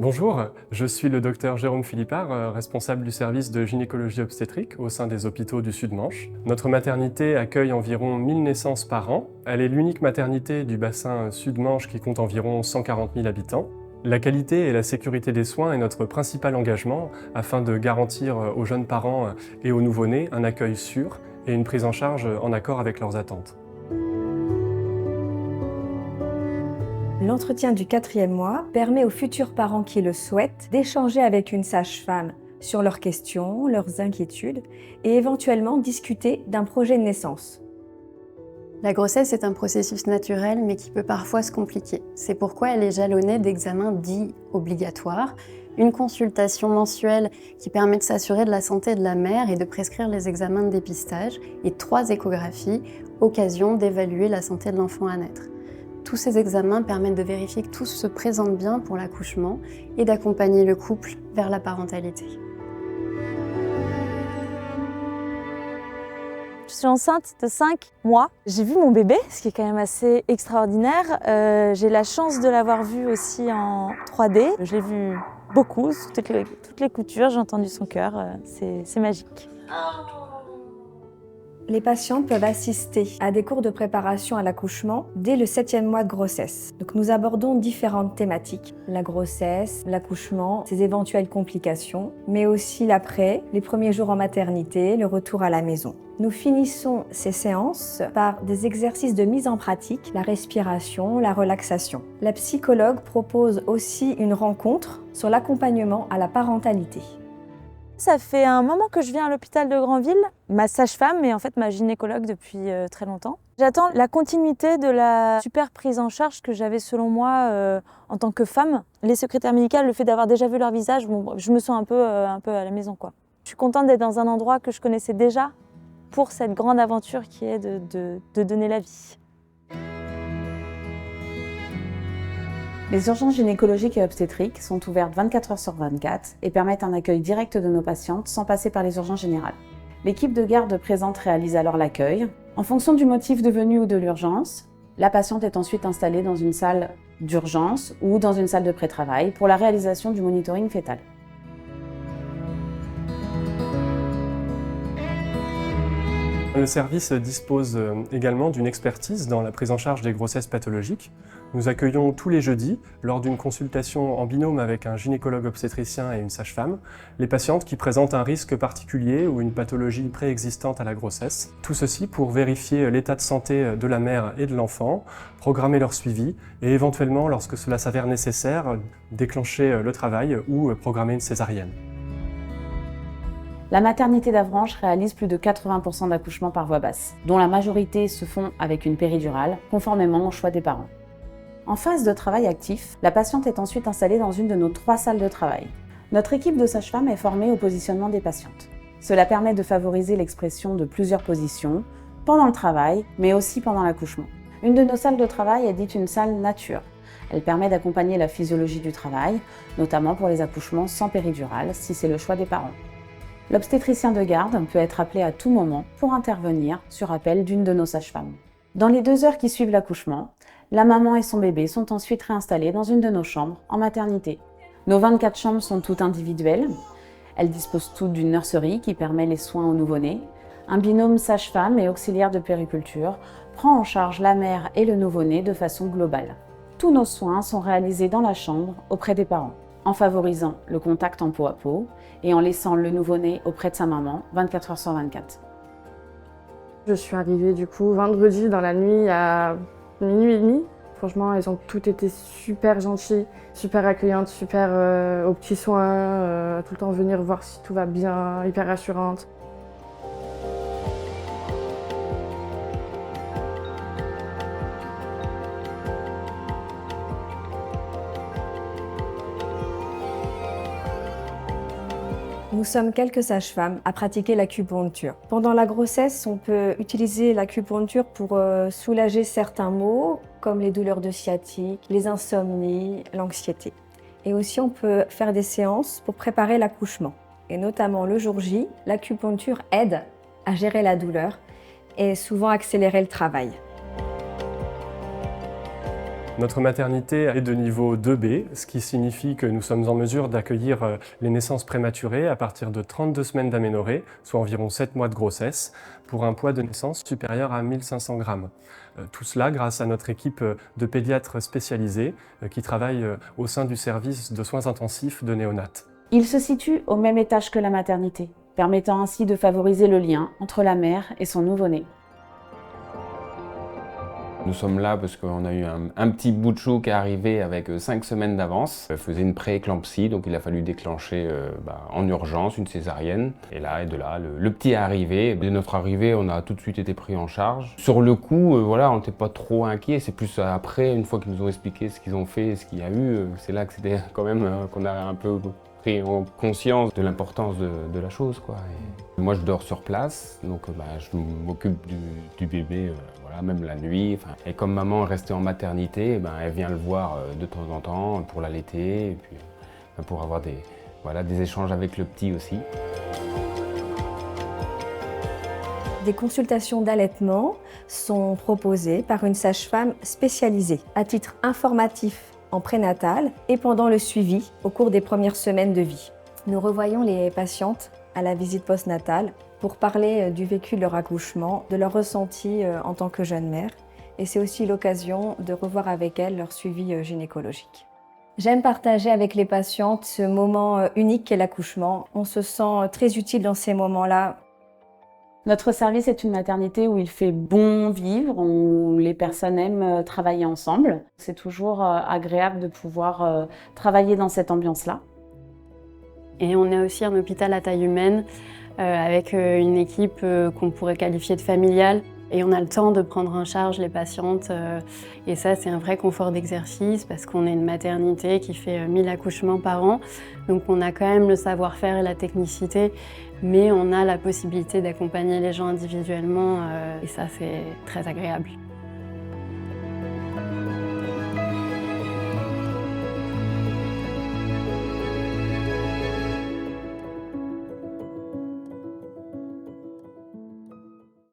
Bonjour, je suis le docteur Jérôme Philippard, responsable du service de gynécologie obstétrique au sein des hôpitaux du Sud-Manche. Notre maternité accueille environ 1000 naissances par an. Elle est l'unique maternité du bassin Sud-Manche qui compte environ 140 000 habitants. La qualité et la sécurité des soins est notre principal engagement afin de garantir aux jeunes parents et aux nouveau-nés un accueil sûr et une prise en charge en accord avec leurs attentes. L'entretien du 4e mois permet aux futurs parents qui le souhaitent d'échanger avec une sage-femme sur leurs questions, leurs inquiétudes et éventuellement discuter d'un projet de naissance. La grossesse est un processus naturel mais qui peut parfois se compliquer. C'est pourquoi elle est jalonnée d'examens dits obligatoires, une consultation mensuelle qui permet de s'assurer de la santé de la mère et de prescrire les examens de dépistage et 3 échographies, occasion d'évaluer la santé de l'enfant à naître. Tous ces examens permettent de vérifier que tout se présente bien pour l'accouchement et d'accompagner le couple vers la parentalité. Je suis enceinte de 5 mois. J'ai vu mon bébé, ce qui est quand même assez extraordinaire. J'ai la chance de l'avoir vu aussi en 3D. Je l'ai vu beaucoup, sous toutes les coutures, j'ai entendu son cœur. C'est magique. Les patientes peuvent assister à des cours de préparation à l'accouchement dès le 7e mois de grossesse. Donc nous abordons différentes thématiques, la grossesse, l'accouchement, ses éventuelles complications, mais aussi l'après, les premiers jours en maternité, le retour à la maison. Nous finissons ces séances par des exercices de mise en pratique, la respiration, la relaxation. La psychologue propose aussi une rencontre sur l'accompagnement à la parentalité. Ça fait un moment que je viens à l'hôpital de Granville. Ma sage-femme est en fait ma gynécologue depuis très longtemps. J'attends la continuité de la super prise en charge que j'avais selon moi en tant que femme. Les secrétaires médicales, le fait d'avoir déjà vu leur visage, je me sens un peu à la maison, quoi. Je suis contente d'être dans un endroit que je connaissais déjà pour cette grande aventure qui est de donner la vie. Les urgences gynécologiques et obstétriques sont ouvertes 24 heures sur 24 et permettent un accueil direct de nos patientes sans passer par les urgences générales. L'équipe de garde présente réalise alors l'accueil. En fonction du motif de venue ou de l'urgence, la patiente est ensuite installée dans une salle d'urgence ou dans une salle de pré-travail pour la réalisation du monitoring fœtal. Le service dispose également d'une expertise dans la prise en charge des grossesses pathologiques. Nous accueillons tous les jeudis, lors d'une consultation en binôme avec un gynécologue obstétricien et une sage-femme, les patientes qui présentent un risque particulier ou une pathologie préexistante à la grossesse. Tout ceci pour vérifier l'état de santé de la mère et de l'enfant, programmer leur suivi et éventuellement, lorsque cela s'avère nécessaire, déclencher le travail ou programmer une césarienne. La maternité d'Avranches réalise plus de 80% d'accouchements par voie basse, dont la majorité se font avec une péridurale, conformément au choix des parents. En phase de travail actif, la patiente est ensuite installée dans une de nos 3 salles de travail. Notre équipe de sages-femmes est formée au positionnement des patientes. Cela permet de favoriser l'expression de plusieurs positions, pendant le travail, mais aussi pendant l'accouchement. Une de nos salles de travail est dite une salle nature. Elle permet d'accompagner la physiologie du travail, notamment pour les accouchements sans péridurale, si c'est le choix des parents. L'obstétricien de garde peut être appelé à tout moment pour intervenir sur appel d'une de nos sages-femmes. Dans les 2 heures qui suivent l'accouchement, la maman et son bébé sont ensuite réinstallés dans une de nos chambres en maternité. Nos 24 chambres sont toutes individuelles. Elles disposent toutes d'une nurserie qui permet les soins aux nouveau-nés. Un binôme sage-femme et auxiliaire de puériculture prend en charge la mère et le nouveau-né de façon globale. Tous nos soins sont réalisés dans la chambre auprès des parents, en favorisant le contact en peau à peau et en laissant le nouveau-né auprès de sa maman 24 heures sur 24. Je suis arrivée du coup vendredi dans la nuit à minuit et demi. Franchement, elles ont toutes été super gentilles, super accueillantes, super aux petits soins, tout le temps venir voir si tout va bien, hyper rassurantes. Nous sommes quelques sages-femmes à pratiquer l'acupuncture. Pendant la grossesse, on peut utiliser l'acupuncture pour soulager certains maux, comme les douleurs de sciatique, les insomnies, l'anxiété. Et aussi, on peut faire des séances pour préparer l'accouchement. Et notamment le jour J, l'acupuncture aide à gérer la douleur et souvent accélérer le travail. Notre maternité est de niveau 2B, ce qui signifie que nous sommes en mesure d'accueillir les naissances prématurées à partir de 32 semaines d'aménorrhée, soit environ 7 mois de grossesse, pour un poids de naissance supérieur à 1500 grammes. Tout cela grâce à notre équipe de pédiatres spécialisés qui travaillent au sein du service de soins intensifs de néonates. Il se situe au même étage que la maternité, permettant ainsi de favoriser le lien entre la mère et son nouveau-né. Nous sommes là parce qu'on a eu un petit bout de chou qui est arrivé avec 5 semaines d'avance. Elle faisait une pré-éclampsie, donc il a fallu déclencher en urgence une césarienne. Et de là, le petit est arrivé. Dès notre arrivée, on a tout de suite été pris en charge. Sur le coup, voilà, on n'était pas trop inquiets. C'est plus après, une fois qu'ils nous ont expliqué ce qu'ils ont fait, ce qu'il y a eu, c'est là que c'était quand même qu'on a un peu pris en conscience de l'importance de la chose, quoi. Et moi, je dors sur place, donc je m'occupe du bébé. Même la nuit. Et comme maman est restée en maternité, elle vient le voir de temps en temps pour l'allaiter et puis pour avoir des échanges avec le petit aussi. Des consultations d'allaitement sont proposées par une sage-femme spécialisée à titre informatif en prénatal et pendant le suivi au cours des premières semaines de vie. Nous revoyons les patientes à la visite postnatale pour parler du vécu de leur accouchement, de leur ressenti en tant que jeune mère. Et c'est aussi l'occasion de revoir avec elles leur suivi gynécologique. J'aime partager avec les patientes ce moment unique qu'est l'accouchement. On se sent très utile dans ces moments-là. Notre service est une maternité où il fait bon vivre, où les personnes aiment travailler ensemble. C'est toujours agréable de pouvoir travailler dans cette ambiance-là. Et on est aussi un hôpital à taille humaine, avec une équipe qu'on pourrait qualifier de familiale. Et on a le temps de prendre en charge les patientes. Et ça, c'est un vrai confort d'exercice parce qu'on est une maternité qui fait 1000 accouchements par an. Donc on a quand même le savoir-faire et la technicité, mais on a la possibilité d'accompagner les gens individuellement. Et ça, c'est très agréable.